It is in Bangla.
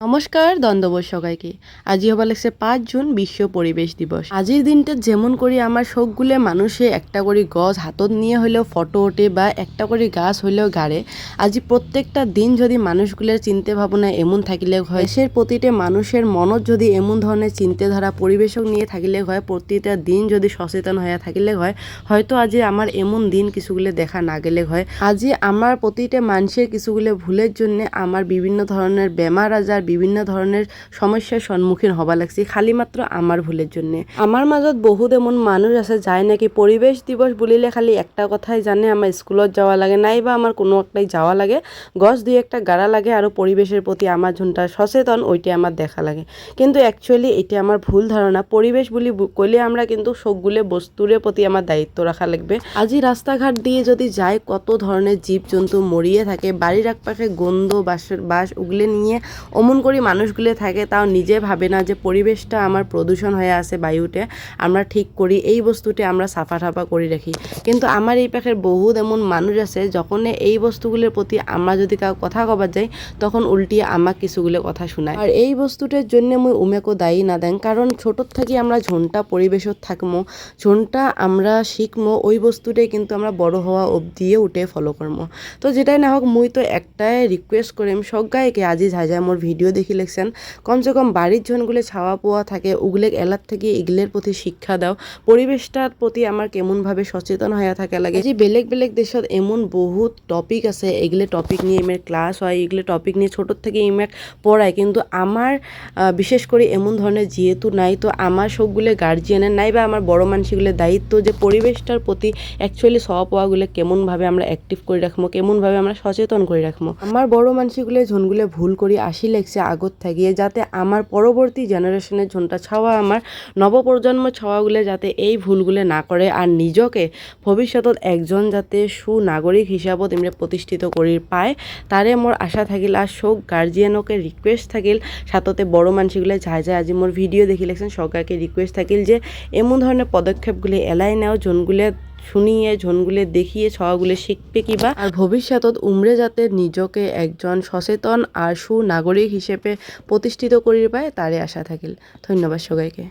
নমস্কার দ্বন্দ্ববোধ সবাইকে। আজি হবা লাগছে 5 জুন বিশ্ব পরিবেশ দিবস। আজির দিনটা যেমন করি আমার সবগুলো মানুষে একটা করে গছ হাতত নিয়ে হইলেও ফটো ওঠে বা একটা করে গাছ হইলেও গাড়ে। আজি প্রত্যেকটা দিন যদি মানুষগুলোর চিন্তা ভাবনা এমন থাকিলে হয়, দেশের প্রতিটা মানুষের মনত যদি এমন ধরনের চিন্তাধারা পরিবেশক নিয়ে থাকিলে হয়, প্রতিটা দিন যদি সচেতন হয়ে থাকিলে হয়, হয়তো আজি আমার এমন দিন কিছুগুলো দেখা না গেলে হয়। আজি আমার প্রতিটা মানুষের কিছুগুলো ভুলের জন্য আমার বিভিন্ন ধরনের বেমার আজার বিভিন্ন ধরনের সমস্যার সম্মুখীন হবা লাগছে খালি মাত্র আমার ভুলের জন্য। আমার মাজত বহুত এমন মানুষ আছে যায় নাকি পরিবেশ দিবস বলিলে খালি একটা কথাই জানে, আমার স্কুলত যাওয়া লাগে নাইবা আমার কোনো একটাই যাওয়া লাগে, গছ দুই একটা গাড়া লাগে আর পরিবেশের প্রতি আমার যোনটা সচেতন ওইটা আমার দেখা লাগে। কিন্তু অ্যাকচুয়ালি এটা আমার ভুল ধারণা। পরিবেশ বলি কইলে আমরা কিন্তু সবগুলো বস্তুর প্রতি আমার দায়িত্ব রাখা লাগবে। আজি রাস্তাঘাট দিয়ে যদি যাই কত ধরনের জীবজন্তু মরিয়ে থাকে, বাড়ির একপাশে গন্ধ বাস উগলে নিয়ে অমন করে মানুষগুলো থাকে, তাও নিজে ভাবে না যে পরিবেশটা আমার প্রদূষণ হয়ে আছে, বায়ুতে আমরা ঠিক করি এই বস্তুটা আমরা সাফা টাফা করে রাখি। কিন্তু আমার এই পাশের বহুত এমন মানুষ আছে যখন এই বস্তুগুলোর প্রতি আমরা যদি কাউ কথা কবার যাই তখন উল্টিয়ে আমাক কিছুগুলো কথা শোনায়। আর এই বস্তুটার জন্য মুই উমেকো দায়ী না দেন, কারণ ছোটোর থাকি আমরা ঝোনটা পরিবেশত থাকবো, ঝোনটা আমরা শিখবো, ওই বস্তুটাই কিন্তু আমরা বড় হওয়া অবধিয়ে উঠে ফলো করবো। তো যেটাই না হোক মুই তো একটাই রিকোয়েস্ট করিম সবাইকে, আজি যাই যায় মোর ভিডিও দেখি লেখছেন কমসে কম বাড়ির জনগুলো ছাওয়া পোয়া থাকে ওগুলো এলার থেকে এগুলোর প্রতি শিক্ষা দাও, পরিবেশটার প্রতি আমার কেমনভাবে সচেতন হয়ে থাকে লাগে। যে বেলেগ বেলেগ দেশত এমন বহুত টপিক আছে, এগুলো টপিক নিয়ে এমের ক্লাস হয়, এগুলো টপিক নিয়ে ছোটোর থেকে এমেক পড়ায়, কিন্তু আমার বিশেষ করে এমন ধরনের যেহেতু নাই, তো আমার সবগুলো গার্জিয়ানের নাই বা আমার বড় মানুষগুলোর দায়িত্ব যে পরিবেশটার প্রতি অ্যাকচুয়ালি সওয়া পাওয়াগুলো কেমনভাবে আমরা অ্যাক্টিভ করে রাখবো, কেমনভাবে আমরা সচেতন করে রাখবো। আমার বড় মানুষগুলো ঝোনগুলো ভুল করি আসি লেগছে আগত থাকিয়ে, যাতে আমার পরবর্তী জেনারেশনের ঝোনটা ছাওয়া আমার নবপ্রজন্ম ছাওয়াগুলো যাতে এই ভুলগুলো না করে আর নিজকে ভবিষ্যতত একজন যাতে সুনাগরিক হিসাবত এমনি প্রতিষ্ঠিত করি পায়, তারে মোর আশা থাকিল। আর সব গার্জিয়ানকে রিকোয়েস্ট থাকিল, সাথতে বড় মানুষগুলো যায় যায় আজি মোর ভিডিও দেখি লেখছেন সরকারকে রিকোয়েস্ট থাকিল যে এমন ধরনের পদক্ষেপগুলি এলাই নেও ঝোনগুলো শুনিয়ে ঝোনগুলো দেখিয়ে ছওয়াগুলো শিখবে কিবা, আর ভবিষ্যতত উমরে যাতে নিজকে একজন সচেতন আর সুনাগরিক হিসেবে প্রতিষ্ঠিত করি পায় তারে আশা থাকিল। ধন্যবাদ সবাইকে।